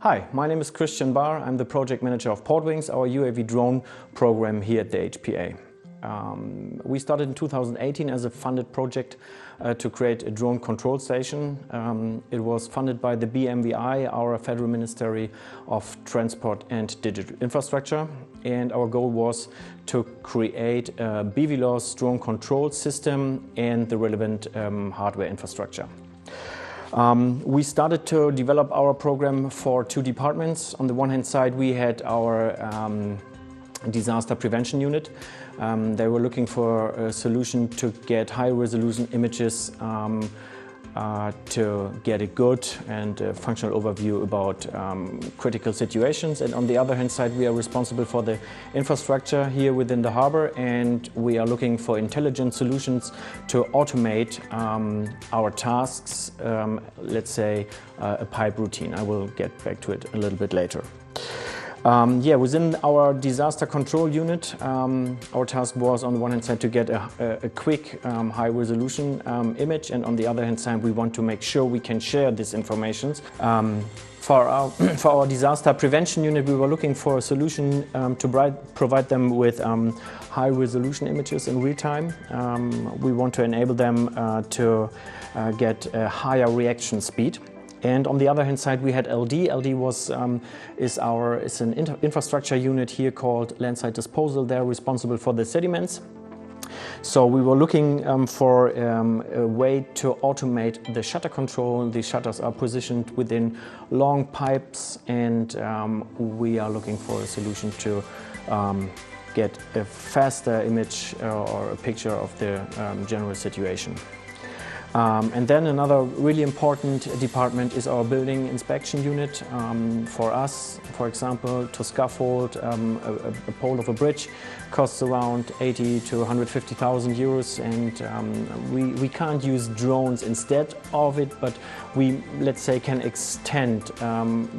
Hi, my name is Christian Barr. I'm the project manager of PORTwings, our UAV drone program here at the HPA. We started in 2018 as a funded project to create a drone control station. It was funded by the BMVI, our Federal Ministry of Transport and Digital Infrastructure. And our goal was to create a BVLOS drone control system and the relevant hardware infrastructure. We started to develop our program for two departments. On the one hand side, we had our disaster prevention unit. They were looking for a solution to get high-resolution images to get a good and functional overview about critical situations. And on the other hand side, we are responsible for the infrastructure here within the harbor, and we are looking for intelligent solutions to automate our tasks, let's say a pipe routine. I will get back to it a little bit later. Within our disaster control unit, our task was on the one hand side to get a quick high resolution image, and on the other hand side we want to make sure we can share this information. For our disaster prevention unit, we were looking for a solution to provide them with high resolution images in real time. We want to enable them to get a higher reaction speed. And on the other hand side, we had LD. LD is an infrastructure unit here called landside disposal. They're responsible for the sediments. So we were looking for a way to automate the shutter control. The shutters are positioned within long pipes, and we are looking for a solution to get a faster image or a picture of the general situation. And then another really important department is our building inspection unit. For us, for example, to scaffold a pole of a bridge costs around 80 to 150,000 euros, and we can't use drones instead of it, but we, let's say, can extend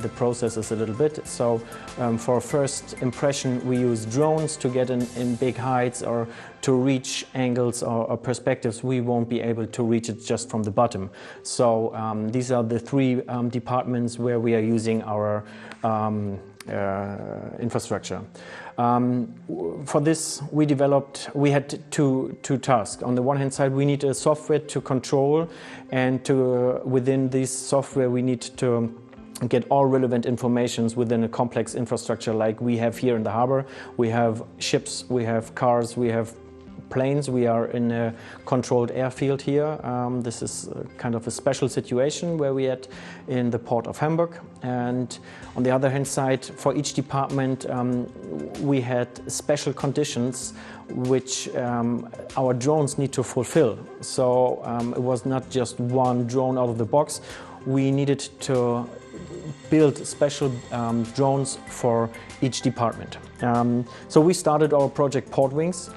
the processes a little bit. So for first impression, we use drones to get in big heights or to reach angles or perspectives we won't be able to reach it just from the bottom. So these are the three departments where we are using our infrastructure. For this, we had two tasks. On the one hand side, we need a software to control, and within this software we need to get all relevant informations within a complex infrastructure like we have here in the harbor. We have ships, we have cars, we have planes. We are in a controlled airfield here. This is kind of a special situation where we are in the port of Hamburg. And on the other hand side, for each department, we had special conditions which our drones need to fulfill. So it was not just one drone out of the box. We needed to build special drones for each department. So we started our project PORTwings.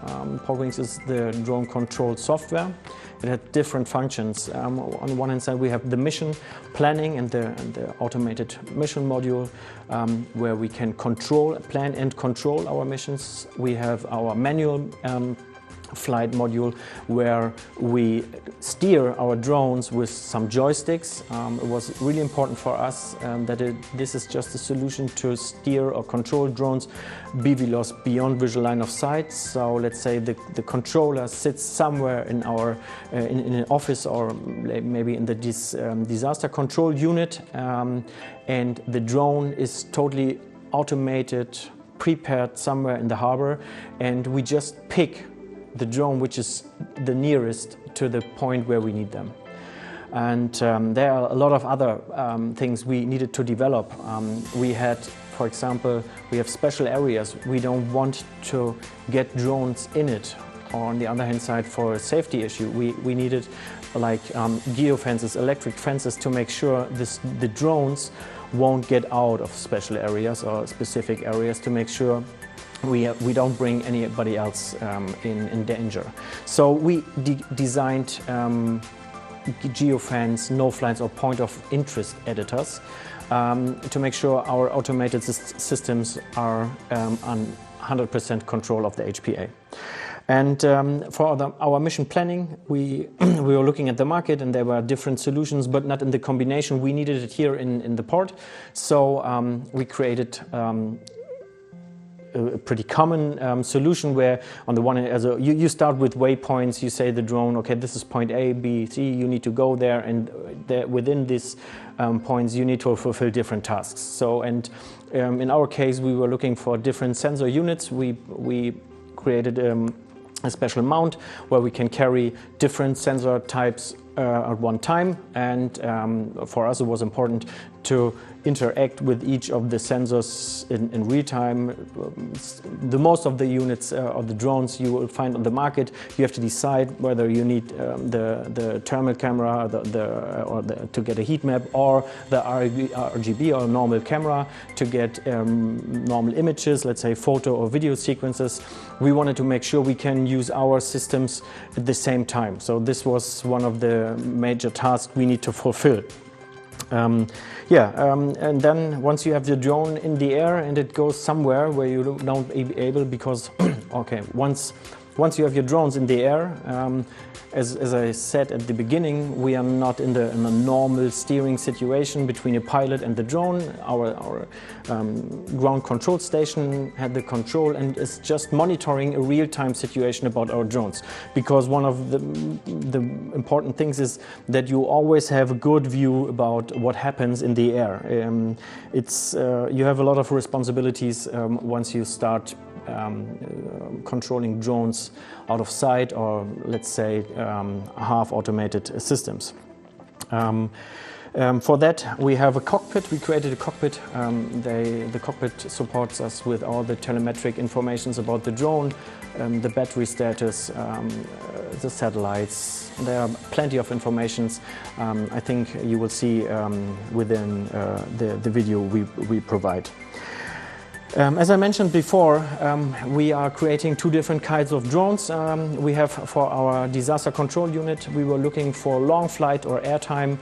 PORTwings is the drone control software. It had different functions. On the one hand side, we have the mission planning and the automated mission module where we can plan and control our missions. We have our manual flight module where we steer our drones with some joysticks. It was really important for us that this is just a solution to steer or control drones BVLOS beyond visual line of sight. So let's say the controller sits somewhere in our in an office or maybe in the disaster control unit, and the drone is totally automated, prepared somewhere in the harbor, and we just pick the drone which is the nearest to the point where we need them. And there are a lot of other things we needed to develop. We had, for example, we have special areas. We don't want to get drones in it. Or on the other hand side, for a safety issue, we needed like geofences, electric fences to make sure the drones won't get out of special areas or specific areas, to make sure we don't bring anybody else in danger. So we designed geofence, no-flights or point of interest editors to make sure our automated systems are on 100% control of the HPA. And for our mission planning, we were looking at the market, and there were different solutions, but not in the combination. We needed it here in the port. So we created a pretty common solution where, on the one hand, you start with waypoints. You say the drone, okay, this is point A, B, C. You need to go there, and within these points, you need to fulfill different tasks. So, and in our case, we were looking for different sensor units. We created a special mount where we can carry different sensor types at one time, and for us it was important to interact with each of the sensors in real time. The most of the units of the drones you will find on the market, you have to decide whether you need the thermal camera to get a heat map, or the RGB or normal camera to get normal images, let's say photo or video sequences. We wanted to make sure we can use our systems at the same time. So this was one of the major tasks we need to fulfill. And then once you have the drone in the air and it goes somewhere where you don't be able, because okay, once you have your drones in the air, as I said at the beginning, we are not in a normal steering situation between a pilot and the drone. Our ground control station had the control and is just monitoring a real-time situation about our drones. Because one of the important things is that you always have a good view about what happens in the air. You have a lot of responsibilities once you start controlling drones out of sight, or let's say half automated systems. For that we have a cockpit. We created a cockpit. The cockpit supports us with all the telemetric informations about the drone, the battery status, the satellites. There are plenty of informations. I think you will see within the video we provide. As I mentioned before, we are creating two different kinds of drones. We have, for our disaster control unit, we were looking for long flight or airtime.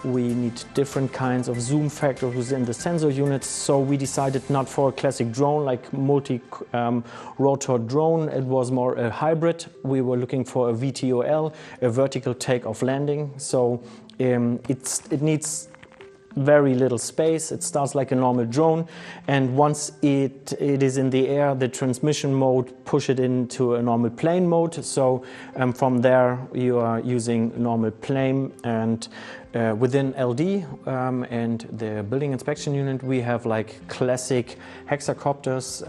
We need different kinds of zoom factors within the sensor units, so we decided not for a classic drone like multi-rotor drone. It was more a hybrid. We were looking for a VTOL, a vertical take-off landing. So it needs very little space. It starts like a normal drone, and once it is in the air, the transmission mode push it into a normal plane mode. So from there you are using normal plane, and within LD and the building inspection unit we have like classic hexacopters,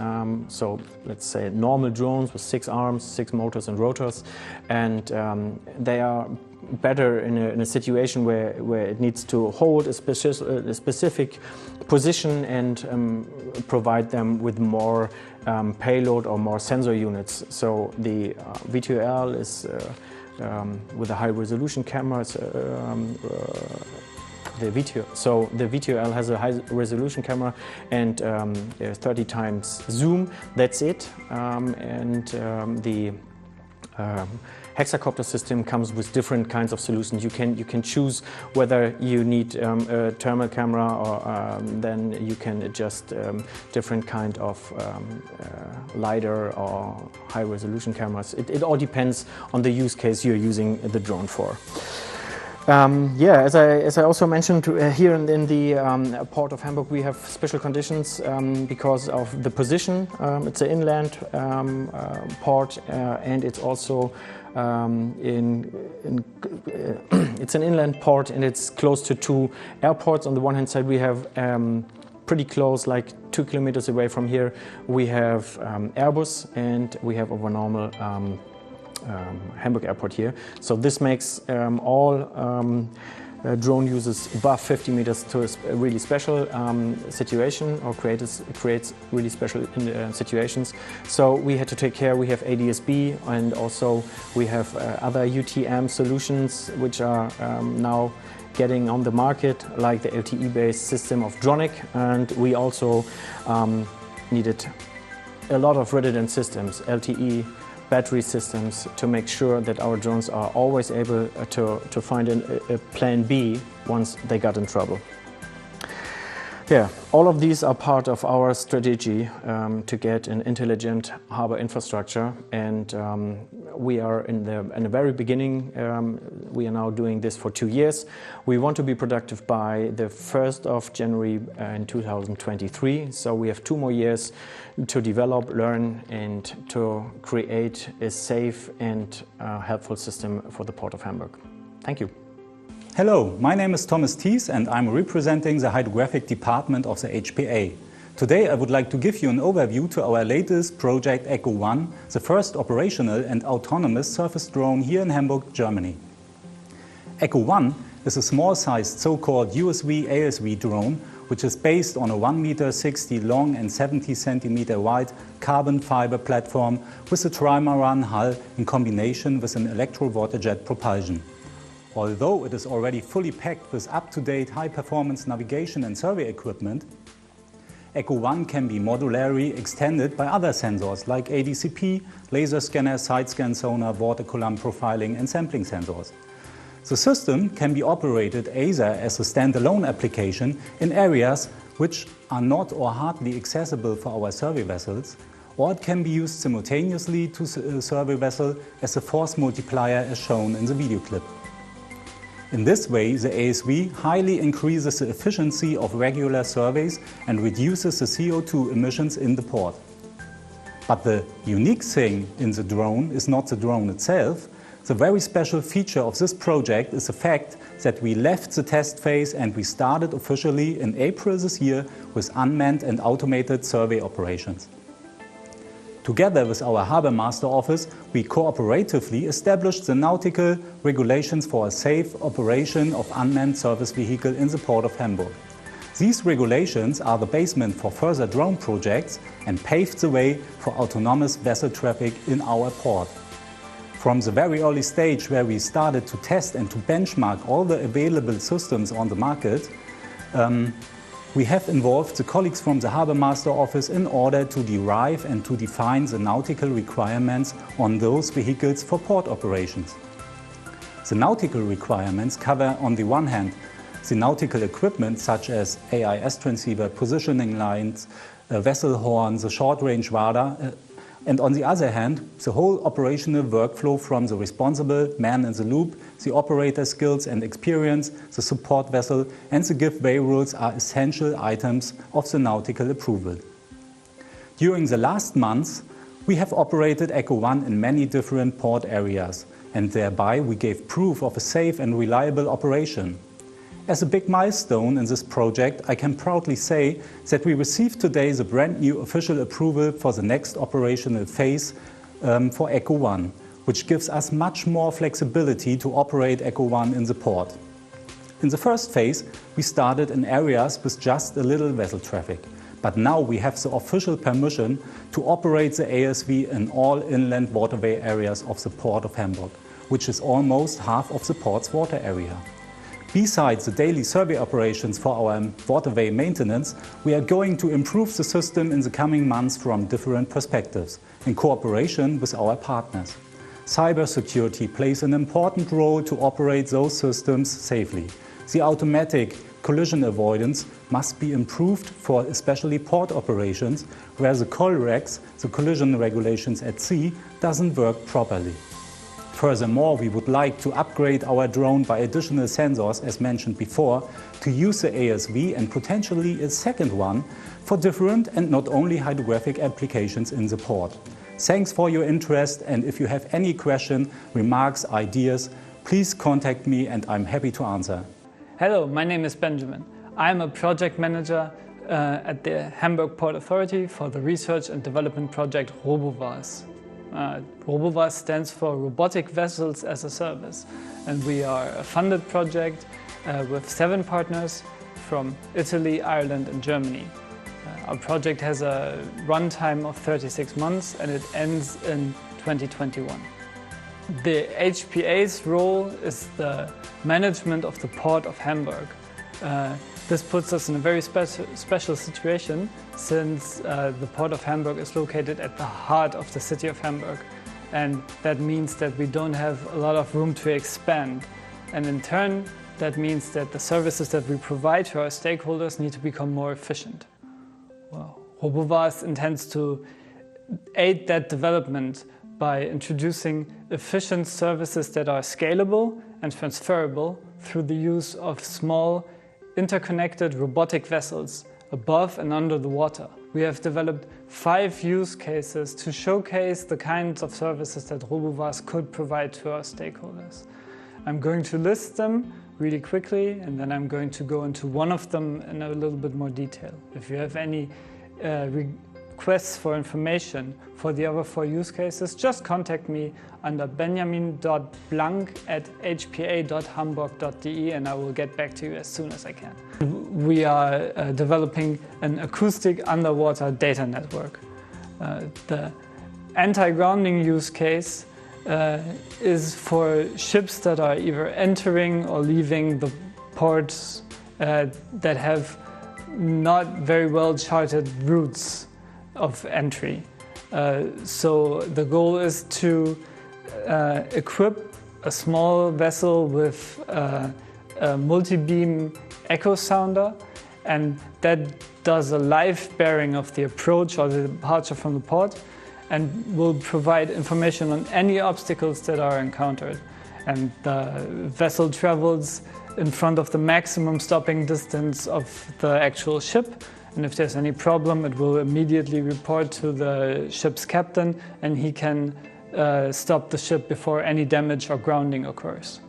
so let's say normal drones with 6 arms, 6 motors and rotors, and they are better in a situation where it needs to hold a specific position and provide them with more payload or more sensor units. So the VTOL is with a high resolution camera. The VTOL has a high resolution camera and 30 times zoom. That's it. The hexacopter system comes with different kinds of solutions. You can choose whether you need a thermal camera, or then you can adjust different kind of LiDAR or high resolution cameras. It all depends on the use case you're using the drone for. As I also mentioned, here in the port of Hamburg we have special conditions because of the position. It's an inland port, and it's also it's an inland port, and it's close to 2 airports. On the one hand side we have pretty close, like 2 kilometers away from here, we have Airbus, and we have over normal Hamburg airport here. So this makes all drone users above 50 meters to a really special situation, or creates really special situations. So we had to take care. We have ADS-B, and also we have other UTM solutions which are now getting on the market, like the LTE-based system of Dronic, and we also needed a lot of redundant systems, LTE, battery systems, to make sure that our drones are always able to find a plan B once they got in trouble. Yeah, all of these are part of our strategy to get an intelligent harbor infrastructure, and we are in the very beginning. We are now doing this for 2 years. We want to be productive by the 1st of January in 2023, so we have 2 more years to develop, learn, and to create a safe and helpful system for the Port of Hamburg. Thank you. Hello, my name is Thomas Thies and I'm representing the hydrographic department of the HPA. Today I would like to give you an overview to our latest project Echo 1, the first operational and autonomous surface drone here in Hamburg, Germany. Echo 1 is a small-sized so-called USV/ASV drone which is based on a 1,60 m long and 70 cm wide carbon fiber platform with a trimaran hull in combination with an electro-water jet propulsion. Although it is already fully packed with up-to-date high-performance navigation and survey equipment, Echo 1 can be modularly extended by other sensors like ADCP, laser scanner, side scan sonar, water column profiling and sampling sensors. The system can be operated either as a standalone application in areas which are not or hardly accessible for our survey vessels, or it can be used simultaneously to a survey vessel as a force multiplier as shown in the video clip. In this way, the ASV highly increases the efficiency of regular surveys and reduces the CO2 emissions in the port. But the unique thing in the drone is not the drone itself. The very special feature of this project is the fact that we left the test phase and we started officially in April this year with unmanned and automated survey operations. Together with our Harbour Master Office, we cooperatively established the nautical regulations for a safe operation of unmanned surface vehicle in the Port of Hamburg. These regulations are the basement for further drone projects and paved the way for autonomous vessel traffic in our port. From the very early stage where we started to test and to benchmark all the available systems on the market, we have involved the colleagues from the Harbour Master Office in order to derive and to define the nautical requirements on those vehicles for port operations. The nautical requirements cover, on the one hand, the nautical equipment such as AIS transceiver, positioning lines, vessel horn, the short-range radar, and on the other hand, the whole operational workflow from the responsible man in the loop, the operator skills and experience, the support vessel and the give-way rules are essential items of the nautical approval. During the last months, we have operated Echo 1 in many different port areas, and thereby we gave proof of a safe and reliable operation. As a big milestone in this project, I can proudly say that we received today the brand new official approval for the next operational phase for Echo 1, which gives us much more flexibility to operate Echo 1 in the port. In the first phase, we started in areas with just a little vessel traffic, but now we have the official permission to operate the ASV in all inland waterway areas of the Port of Hamburg, which is almost half of the port's water area. Besides the daily survey operations for our waterway maintenance, we are going to improve the system in the coming months from different perspectives, in cooperation with our partners. Cybersecurity plays an important role to operate those systems safely. The automatic collision avoidance must be improved for especially port operations, where the COLREGs, the collision regulations at sea, doesn't work properly. Furthermore, we would like to upgrade our drone by additional sensors, as mentioned before, to use the ASV and potentially a second one for different and not only hydrographic applications in the port. Thanks for your interest, and if you have any question, remarks, ideas, please contact me and I'm happy to answer. Hello, my name is Benjamin. I'm a project manager at the Hamburg Port Authority for the research and development project RoboVaaS. RoboVaaS stands for Robotic Vessels as a Service, and we are a funded project with 7 partners from Italy, Ireland and Germany. Our project has a runtime of 36 months and it ends in 2021. The HPA's role is the management of the Port of Hamburg. This puts us in a very special situation, since the Port of Hamburg is located at the heart of the city of Hamburg, and that means that we don't have a lot of room to expand. And in turn, that means that the services that we provide to our stakeholders need to become more efficient. Well, RoboVaaS intends to aid that development by introducing efficient services that are scalable and transferable through the use of small, interconnected robotic vessels above and under the water. We have developed 5 use cases to showcase the kinds of services that RoboVaaS could provide to our stakeholders. I'm going to list them really quickly, and then I'm going to go into one of them in a little bit more detail. If you have any requests for information for the other 4 use cases, just contact me under benjamin.blank@hpa.hamburg.de and I will get back to you as soon as I can. We are developing an acoustic underwater data network. The anti-grounding use case is for ships that are either entering or leaving the ports that have not very well charted routes of entry. So the goal is to equip a small vessel with a multi-beam echo sounder, and that does a live bearing of the approach or the departure from the port and will provide information on any obstacles that are encountered. And the vessel travels in front of the maximum stopping distance of the actual ship. And if there's any problem, it will immediately report to the ship's captain and he can stop the ship before any damage or grounding occurs.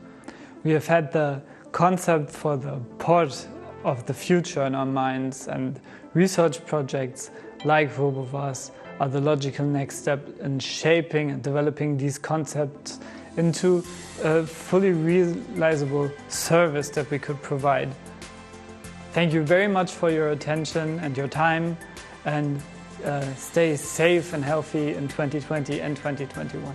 We have had the concept for the port of the future in our minds, and research projects like RoboVaaS are the logical next step in shaping and developing these concepts into a fully realizable service that we could provide. Thank you very much for your attention and your time, and stay safe and healthy in 2020 and 2021.